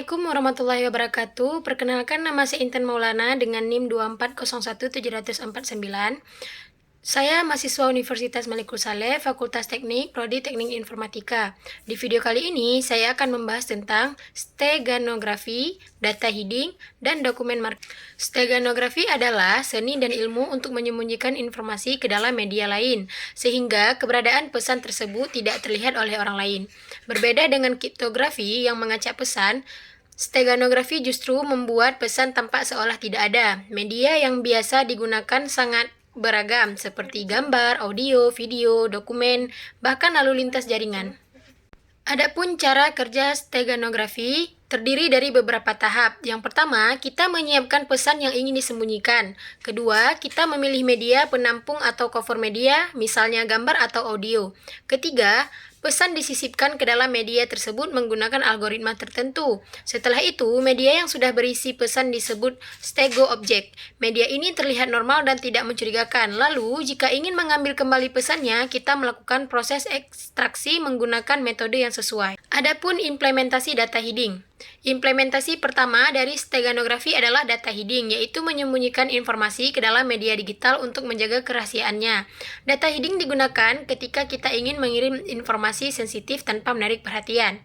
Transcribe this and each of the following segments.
Assalamualaikum warahmatullahi wabarakatuh. Perkenalkan, nama saya Intan Maulana dengan NIM 2401749. Saya mahasiswa Universitas Malikul Saleh, Fakultas Teknik, Prodi Teknik Informatika. Di video kali ini, saya akan membahas tentang steganografi, data hiding, dan dokumen marking. Steganografi adalah seni dan ilmu untuk menyembunyikan informasi ke dalam media lain, sehingga keberadaan pesan tersebut tidak terlihat oleh orang lain. Berbeda dengan kriptografi yang mengacak pesan, steganografi justru membuat pesan tampak seolah tidak ada. Media yang biasa digunakan sangat beragam, seperti gambar, audio, video, dokumen, bahkan lalu lintas jaringan. Adapun cara kerja steganografi terdiri dari beberapa tahap. Yang pertama, kita menyiapkan pesan yang ingin disembunyikan. Kedua, kita memilih media penampung atau cover media, misalnya gambar atau audio. Ketiga, pesan disisipkan ke dalam media tersebut menggunakan algoritma tertentu. Setelah itu, media yang sudah berisi pesan disebut stego object. Media ini terlihat normal dan tidak mencurigakan. Lalu, jika ingin mengambil kembali pesannya, kita melakukan proses ekstraksi menggunakan metode yang sesuai. Adapun implementasi data hiding. Implementasi pertama dari steganografi adalah data hiding, yaitu menyembunyikan informasi ke dalam media digital untuk menjaga kerahasiaannya. Data hiding digunakan ketika kita ingin mengirim informasi sensitif tanpa menarik perhatian.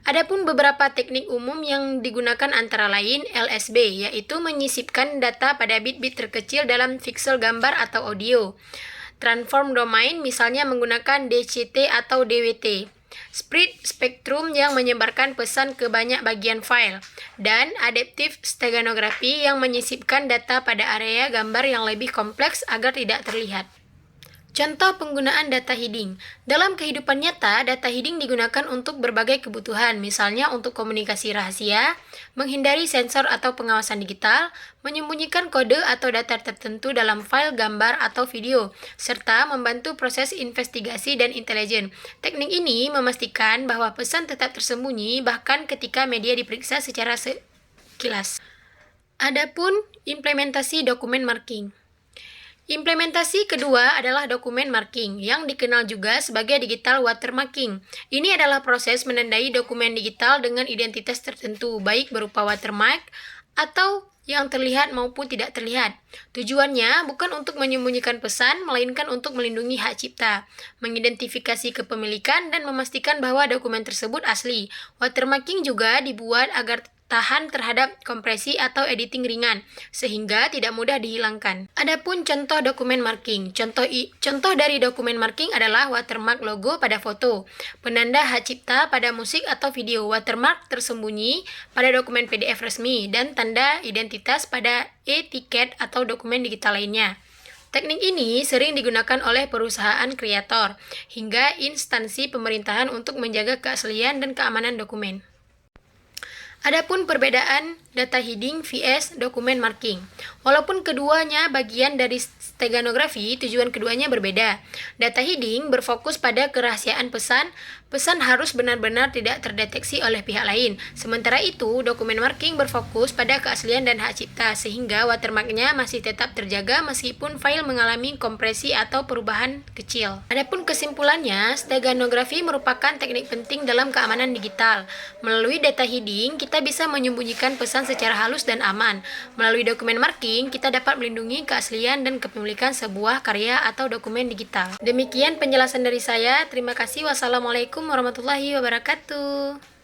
Adapun beberapa teknik umum yang digunakan antara lain LSB, yaitu menyisipkan data pada bit-bit terkecil dalam pixel gambar atau audio. Transform domain misalnya menggunakan DCT atau DWT. Spread spectrum yang menyebarkan pesan ke banyak bagian file, dan adaptive steganografi yang menyisipkan data pada area gambar yang lebih kompleks agar tidak terlihat. Contoh penggunaan data hiding. Dalam kehidupan nyata, data hiding digunakan untuk berbagai kebutuhan, misalnya untuk komunikasi rahasia, menghindari sensor atau pengawasan digital, menyembunyikan kode atau data tertentu dalam file gambar atau video, serta membantu proses investigasi dan intelijen. Teknik ini memastikan bahwa pesan tetap tersembunyi bahkan ketika media diperiksa secara sekilas. Adapun implementasi dokumen marking. Implementasi kedua adalah dokumen marking, yang dikenal juga sebagai digital watermarking. Ini adalah proses menandai dokumen digital dengan identitas tertentu, baik berupa watermark atau yang terlihat maupun tidak terlihat. Tujuannya bukan untuk menyembunyikan pesan, melainkan untuk melindungi hak cipta, mengidentifikasi kepemilikan, dan memastikan bahwa dokumen tersebut asli. Watermarking juga dibuat agar tahan terhadap kompresi atau editing ringan, sehingga tidak mudah dihilangkan. Adapun contoh dokumen marking. Contoh dari dokumen marking adalah watermark logo pada foto, penanda hak cipta pada musik atau video, watermark tersembunyi pada dokumen PDF resmi, dan tanda identitas pada e-tiket atau dokumen digital lainnya. Teknik ini sering digunakan oleh perusahaan kreator hingga instansi pemerintahan untuk menjaga keaslian dan keamanan dokumen. Adapun perbedaan data hiding vs dokumen marking. Walaupun keduanya bagian dari steganografi, tujuan keduanya berbeda. Data hiding berfokus pada kerahasiaan pesan. Pesan harus benar-benar tidak terdeteksi oleh pihak lain. Sementara itu, dokumen marking berfokus pada keaslian dan hak cipta, sehingga watermarknya masih tetap terjaga meskipun file mengalami kompresi atau perubahan kecil. Adapun kesimpulannya, steganografi merupakan teknik penting dalam keamanan digital. Melalui data hiding, kita bisa menyembunyikan pesan secara halus dan aman. Melalui dokumen marking, kita dapat melindungi keaslian dan kepemilikan sebuah karya atau dokumen digital. Demikian penjelasan dari saya. Terima kasih. Wassalamualaikum warahmatullahi wabarakatuh.